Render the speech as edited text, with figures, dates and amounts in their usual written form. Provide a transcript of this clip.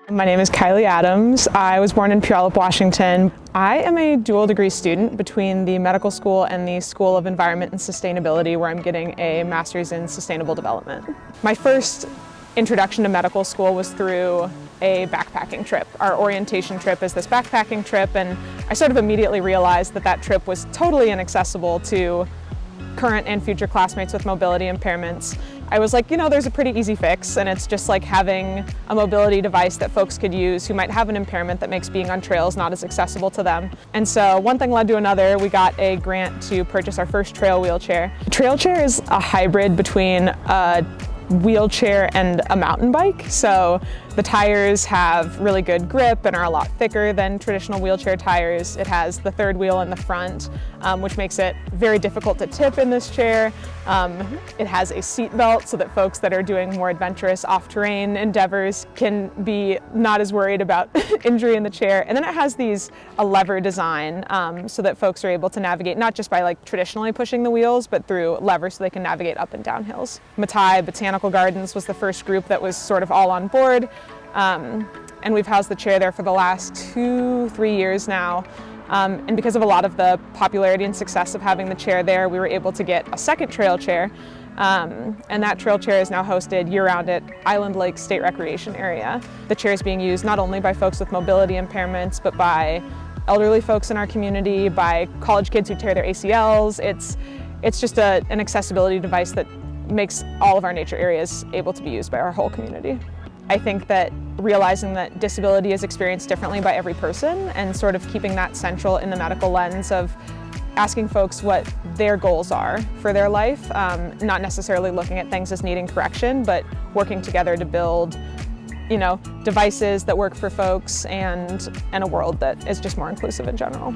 My name is Kiley Adams. I was born in Puyallup, Washington. I am a dual degree student between the medical school and the School of Environment and Sustainability, where I'm getting a master's in sustainable development. My first introduction to medical school was through a backpacking trip. Our orientation trip is this backpacking trip, and I sort of immediately realized that that trip was totally inaccessible to current and future classmates with mobility impairments. I was like, there's a pretty easy fix, and it's just like having a mobility device that folks could use who might have an impairment that makes being on trails not as accessible to them. And so one thing led to another. We got a grant to purchase our first trail wheelchair. Trailchair is a hybrid between a wheelchair and a mountain bike. So the tires have really good grip and are a lot thicker than traditional wheelchair tires. It has the third wheel in the front, which makes it very difficult to tip in this chair. It has a seat belt so that folks that are doing more adventurous off-terrain endeavors can be not as worried about injury in the chair. And then it has a lever design so that folks are able to navigate not just by traditionally pushing the wheels, but through levers so they can navigate up and down hills. Matthaei Botanical Gardens was the first group that was sort of all on board. And we've housed the chair there for the last 2-3 years now. And because of a lot of the popularity and success of having the chair there, we were able to get a second trail chair. And that trail chair is now hosted year-round at Island Lake State Recreation Area. The chair is being used not only by folks with mobility impairments, but by elderly folks in our community, by college kids who tear their ACLs. It's just an accessibility device that makes all of our nature areas able to be used by our whole community. I think that realizing that disability is experienced differently by every person and sort of keeping that central in the medical lens of asking folks what their goals are for their life, not necessarily looking at things as needing correction, but working together to build devices that work for folks and a world that is just more inclusive in general.